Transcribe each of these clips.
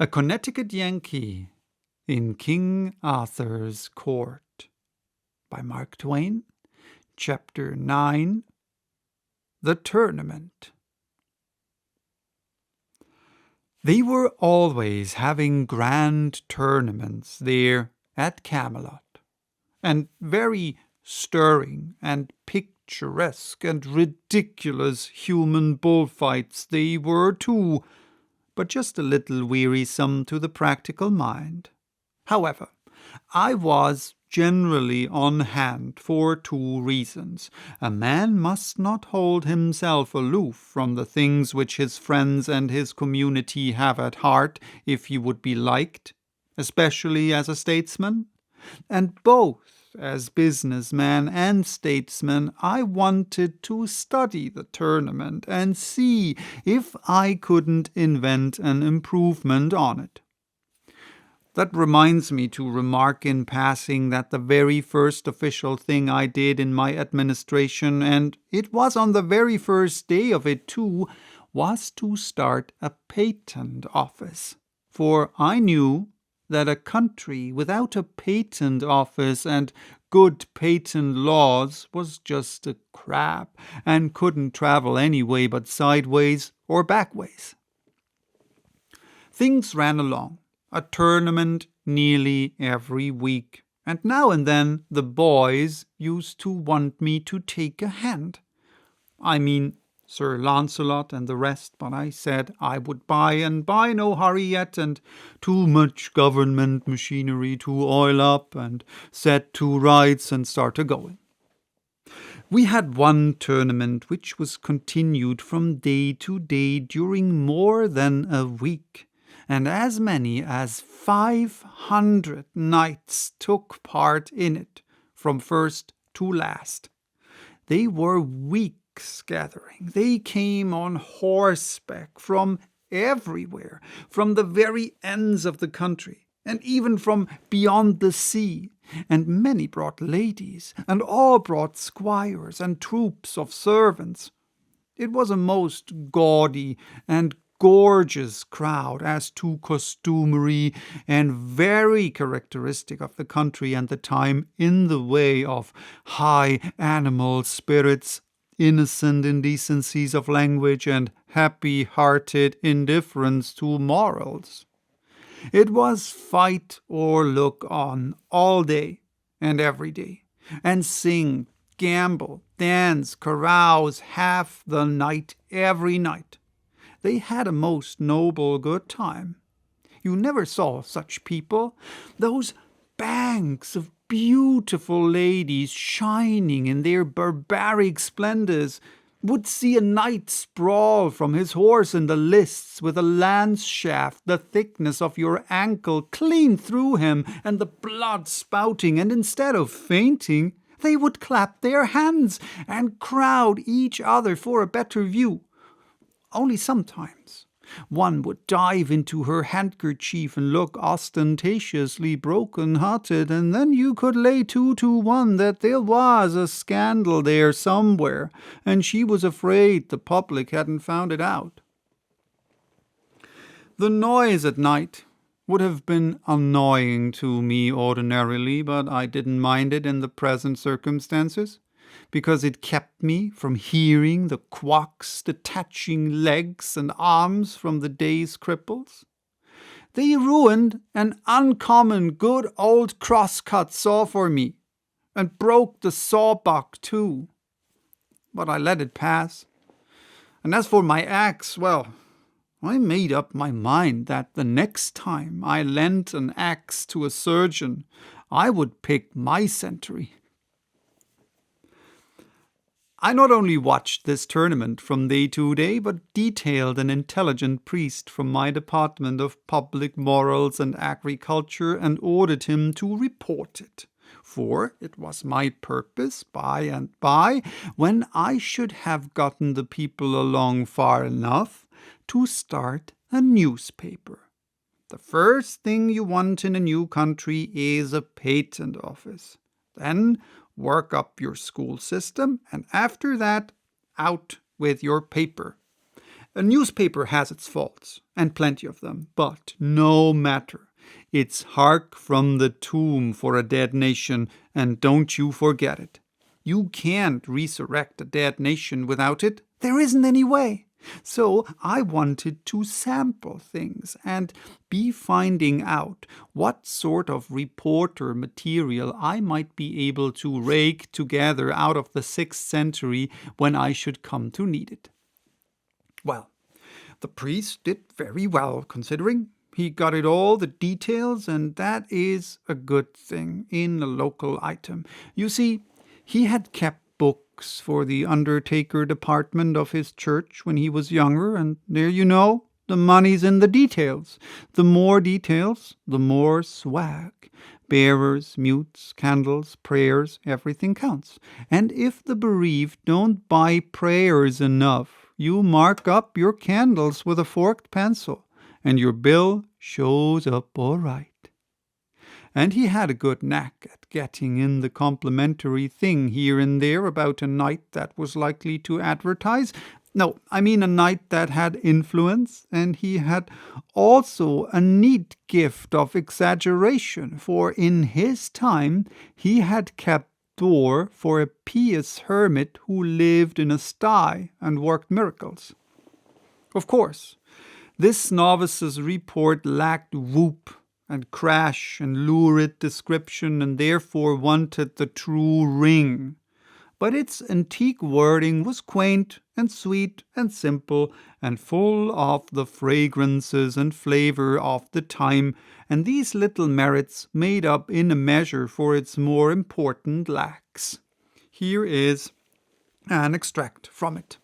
A Connecticut Yankee in King Arthur's Court by Mark Twain. Chapter 9. The Tournament. They were always having grand tournaments there at Camelot, and very stirring and picturesque and ridiculous human bullfights they were too, but just a little wearisome to the practical mind. However, I was generally on hand for two reasons. A man must not hold himself aloof from the things which his friends and his community have at heart if he would be liked, especially as a statesman. And both as businessman and statesman, I wanted to study the tournament and see if I couldn't invent an improvement on it. That reminds me to remark in passing that the very first official thing I did in my administration, and it was on the very first day of it too, was to start a patent office. For I knew that a country without a patent office and good patent laws was just a crab and couldn't travel any way but sideways or backways. Things ran along. A tournament nearly every week, and now and then the boys used to want me to take a hand. I mean Sir Lancelot and the rest, but I said I would buy no hurry yet, and too much government machinery to oil up and set to rights and start a-going. We had one tournament which was continued from day to day during more than a week, and as many as 500 knights took part in it, from first to last. They were weeks gathering. They came on horseback from everywhere, from the very ends of the country, and even from beyond the sea. And many brought ladies, and all brought squires and troops of servants. It was a most gaudy and gorgeous crowd as to costumery, and very characteristic of the country and the time in the way of high animal spirits, innocent indecencies of language, and happy-hearted indifference to morals. It was fight or look on all day and every day, and sing, gamble, dance, carouse half the night every night. They had a most noble good time. You never saw such people. Those banks of beautiful ladies shining in their barbaric splendors would see a knight sprawl from his horse in the lists with a lance shaft the thickness of your ankle clean through him and the blood spouting, and instead of fainting, they would clap their hands and crowd each other for a better view. Only sometimes one would dive into her handkerchief and look ostentatiously broken-hearted, and then you could lay 2 to 1 that there was a scandal there somewhere, and she was afraid the public hadn't found it out. The noise at night would have been annoying to me ordinarily, but I didn't mind it in the present circumstances, because it kept me from hearing the quocks detaching legs and arms from the day's cripples. They ruined an uncommon good old cross-cut saw for me, and broke the sawbuck too. But I let it pass. And as for my axe, well, I made up my mind that the next time I lent an axe to a surgeon, I would pick my century. I not only watched this tournament from day to day, but detailed an intelligent priest from my department of public morals and agriculture and ordered him to report it. For it was my purpose, by and by, when I should have gotten the people along far enough, to start a newspaper. The first thing you want in a new country is a patent office. Then work up your school system, and after that, out with your paper. A newspaper has its faults, and plenty of them, but no matter. It's hark from the tomb for a dead nation, and don't you forget it. You can't resurrect a dead nation without it. There isn't any way. So I wanted to sample things and be finding out what sort of reporter material I might be able to rake together out of the 6th century when I should come to need it. Well, the priest did very well, considering. He got it all, the details, and that is a good thing in a local item. You see, he had kept books for the undertaker department of his church when he was younger, and there you know, the money's in the details. The more details, the more swag. Bearers, mutes, candles, prayers, everything counts. And if the bereaved don't buy prayers enough, you mark up your candles with a forked pencil, and your bill shows up all right. And he had a good knack at getting in the complimentary thing here and there about a night that was likely to advertise. No, I mean a night that had influence, and he had also a neat gift of exaggeration, for in his time he had kept door for a pious hermit who lived in a sty and worked miracles. Of course, this novice's report lacked whoop and crash and lurid description, and therefore wanted the true ring. But its antique wording was quaint and sweet and simple and full of the fragrances and flavor of the time, and these little merits made up in a measure for its more important lacks. Here is an extract from it.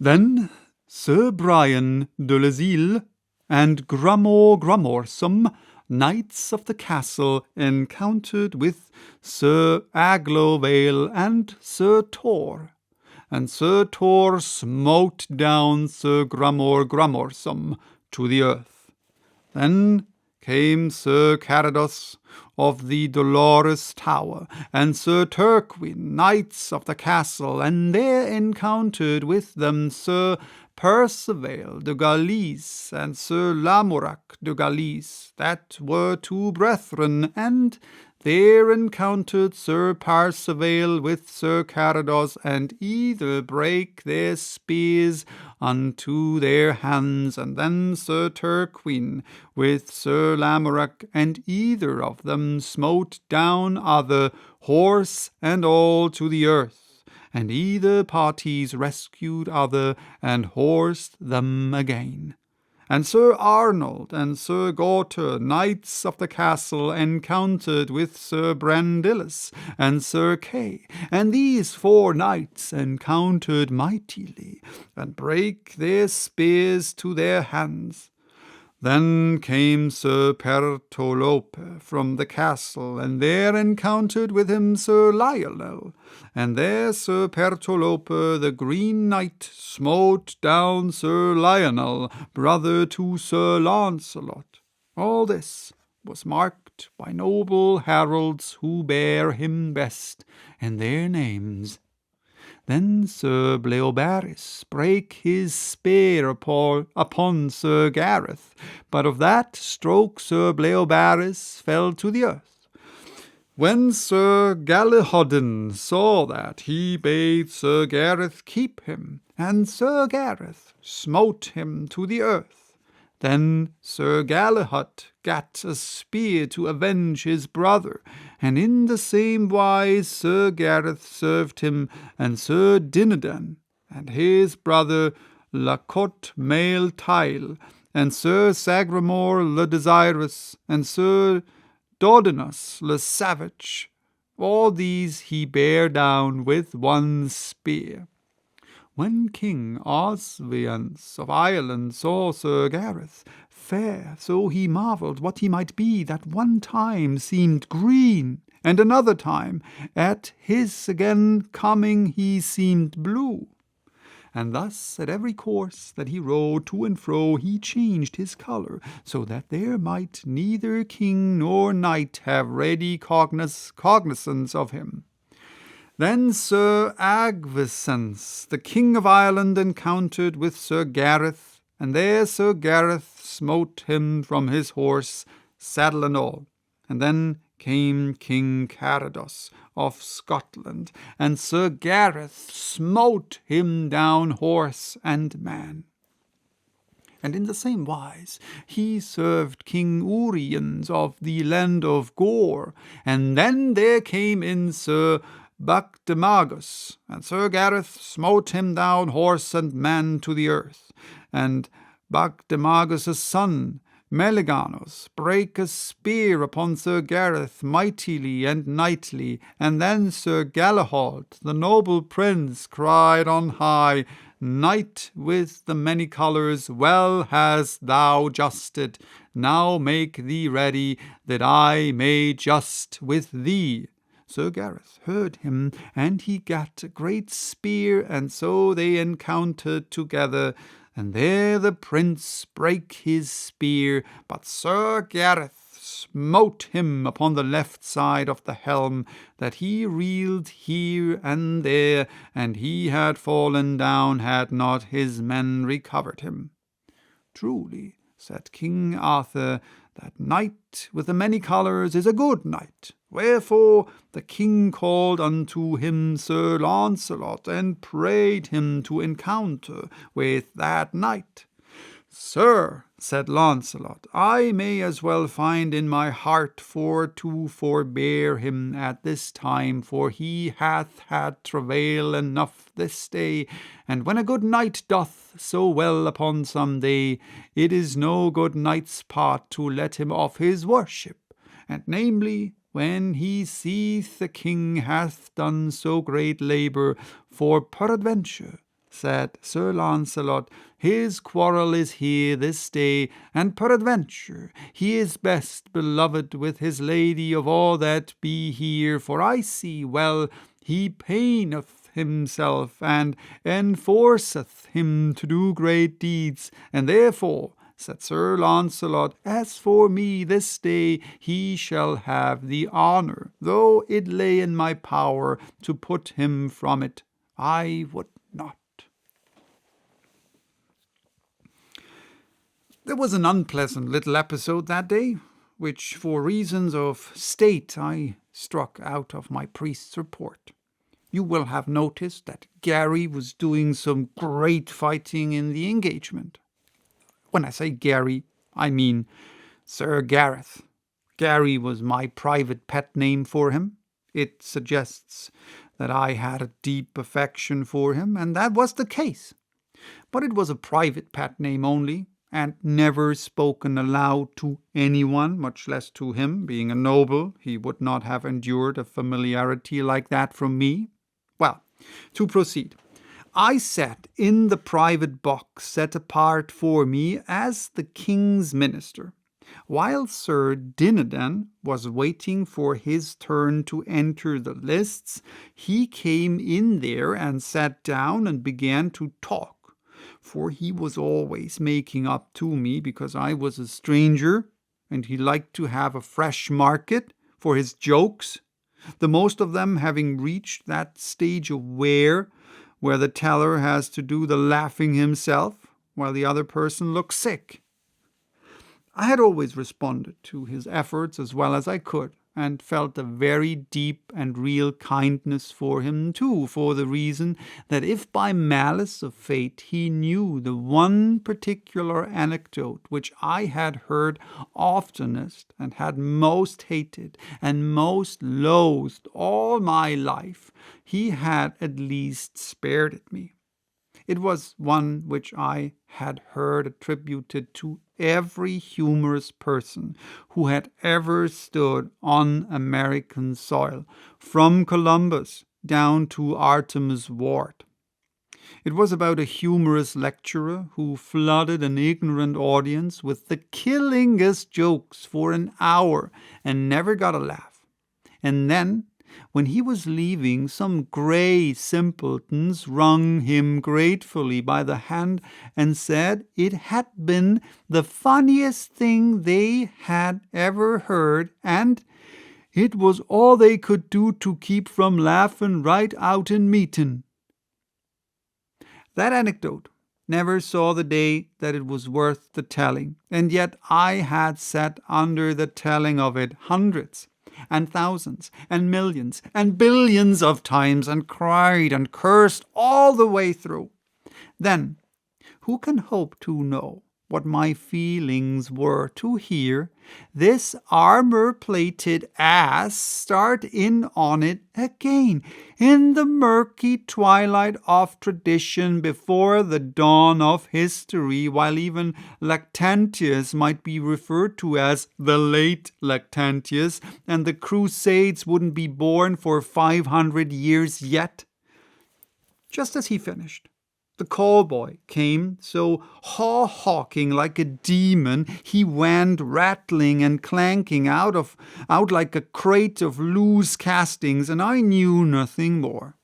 Then Sir Brian de Lazille and Grummore Grummorsome, knights of the castle, encountered with Sir Aglovale and Sir Tor. And Sir Tor smote down Sir Grummore Grummorsome to the earth. Then came Sir Carados of the Dolorous Tower, and Sir Turquin, knights of the castle, and there encountered with them Sir Perceval de Galis and Sir Lamorak de Galis, that were two brethren, and there encountered Sir Perceval with Sir Carados, and either brake their spears unto their hands, and then Sir Turquin with Sir Lamorak, and either of them smote down other, horse and all, to the earth, and either parties rescued other, and horsed them again. And Sir Arnold and Sir Gauter, knights of the castle, encountered with Sir Brandilis and Sir Kay, and these 4 knights encountered mightily, and brake their spears to their hands. Then came Sir Pertolope from the castle, and there encountered with him Sir Lionel, and there Sir Pertolope the Green Knight smote down Sir Lionel, brother to Sir Launcelot. All this was marked by noble heralds who bear him best, and their names. Then Sir Bleobaris brake his spear upon Sir Gareth, but of that stroke Sir Bleobaris fell to the earth. When Sir Galihodin saw that, he bade Sir Gareth keep him, and Sir Gareth smote him to the earth. Then Sir Galahad gat a spear to avenge his brother, and in the same wise Sir Gareth served him, and Sir Dinadan, and his brother La Cote Mail Tile, and Sir Sagramore le Desirous, and Sir Dodinus le Savage. All these he bare down with one spear. When King Oswiance of Ireland saw Sir Gareth fair, so he marvelled what he might be that one time seemed green, and another time at his again coming he seemed blue. And thus at every course that he rode to and fro he changed his colour, so that there might neither king nor knight have ready cognizance of him. Then Sir Agwisance, the King of Ireland, encountered with Sir Gareth, and there Sir Gareth smote him from his horse, saddle and all. And then came King Carados of Scotland, and Sir Gareth smote him down horse and man. And in the same wise he served King Uriens of the land of Gore, and then there came in Sir Bactemagus, and Sir Gareth smote him down horse and man to the earth, and Bactemagus' son Meliganos brake a spear upon Sir Gareth mightily and knightly, and then Sir Galahad, the noble prince, cried on high, Knight with the many colours, well hast thou justed. Now make thee ready, that I may just with thee. Sir Gareth heard him, and he gat a great spear, and so they encountered together. And there the prince brake his spear, but Sir Gareth smote him upon the left side of the helm, that he reeled here and there, and he had fallen down had not his men recovered him. Truly, said King Arthur, that knight with the many colours is a good knight. Wherefore the king called unto him Sir Launcelot, and prayed him to encounter with that knight. Sir, said Launcelot, I may as well find in my heart for to forbear him at this time, for he hath had travail enough this day, and when a good knight doth so well upon some day, it is no good knight's part to let him off his worship, and namely, when he seeth the king hath done so great labour, for peradventure, said Sir Launcelot, his quarrel is here this day, and peradventure he is best beloved with his lady of all that be here, for I see well he paineth himself, and enforceth him to do great deeds, and therefore, said Sir Launcelot, as for me this day he shall have the honour, though it lay in my power to put him from it, I would not. There was an unpleasant little episode that day, which for reasons of state I struck out of my priest's report. You will have noticed that Gary was doing some great fighting in the engagement. When I say Gary, I mean Sir Gareth. Gary was my private pet name for him. It suggests that I had a deep affection for him, and that was the case. But it was a private pet name only, and never spoken aloud to anyone, much less to him. Being a noble, he would not have endured a familiarity like that from me. Well, to proceed. I sat in the private box set apart for me as the king's minister, while Sir Dinadan was waiting for his turn to enter the lists. He came in there and sat down and began to talk, for he was always making up to me because I was a stranger, and he liked to have a fresh market for his jokes, the most of them having reached that stage of wear where the teller has to do the laughing himself, while the other person looks sick. I had always responded to his efforts as well as I could, and felt a very deep and real kindness for him too, for the reason that if by malice of fate he knew the one particular anecdote which I had heard oftenest and had most hated and most loathed all my life, he had at least spared it me. It was one which I had heard attributed to every humorous person who had ever stood on American soil, from Columbus down to Artemus Ward. It was about a humorous lecturer who flooded an ignorant audience with the killingest jokes for an hour and never got a laugh. And then, when he was leaving, some grey simpletons wrung him gratefully by the hand and said it had been the funniest thing they had ever heard, and It was all they could do to keep from laughing right out in meeting. That anecdote never saw the day that it was worth the telling, and yet I had sat under the telling of it hundreds and thousands and millions and billions of times and cried and cursed all the way through. Then, who can hope to know what my feelings were to hear this armor-plated ass start in on it again, in the murky twilight of tradition before the dawn of history, while even Lactantius might be referred to as the late Lactantius, and the Crusades wouldn't be born for 500 years yet. Just as he finished, the callboy came, so haw-hawking like a demon, he went rattling and clanking out like a crate of loose castings, and I knew nothing more.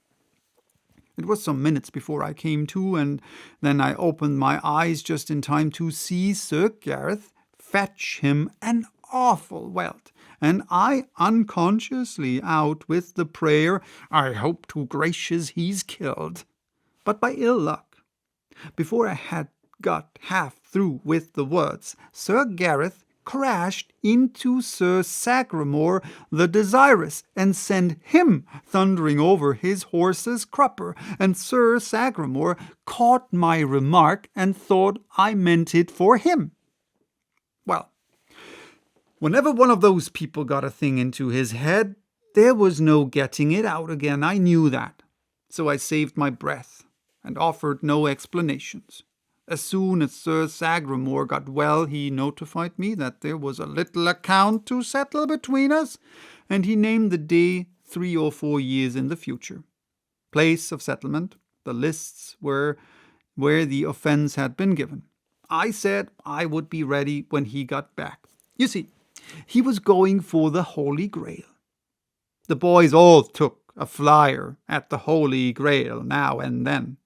It was some minutes before I came to, and then I opened my eyes just in time to see Sir Gareth fetch him an awful welt, and I unconsciously out with the prayer, "I hope to gracious he's killed." But by ill luck, before I had got half through with the words, Sir Gareth crashed into Sir Sagramore the Desirous and sent him thundering over his horse's crupper, and Sir Sagramore caught my remark and thought I meant it for him. Well, whenever one of those people got a thing into his head, there was no getting it out again. I knew that. So I saved my breath and offered no explanations. As soon as Sir Sagramore got well, he notified me that there was a little account to settle between us, and he named the day 3 or 4 years in the future. Place of settlement, the lists where the offence had been given. I said I would be ready when he got back. You see, he was going for the Holy Grail. The boys all took a flyer at the Holy Grail now and then.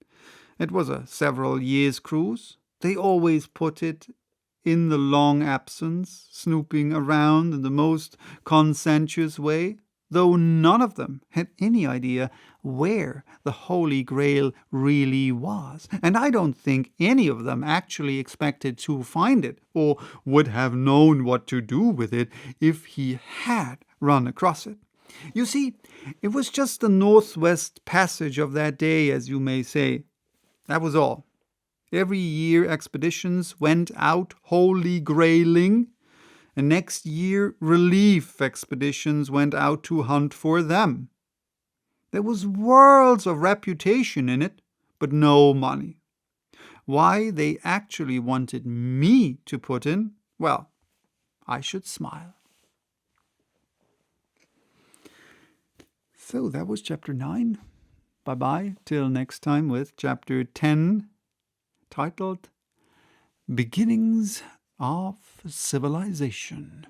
It was a several years' cruise. They always put it in the long absence, snooping around in the most conscientious way, though none of them had any idea where the Holy Grail really was. And I don't think any of them actually expected to find it, or would have known what to do with it if he had run across it. You see, it was just the Northwest Passage of that day, as you may say. That was all. Every year expeditions went out Holy Grailing, and next year relief expeditions went out to hunt for them. There was worlds of reputation in it, but no money. Why they actually wanted me to put in, well, I should smile. So that was chapter 9. Bye-bye, till next time with chapter 10, titled Beginnings of Civilization.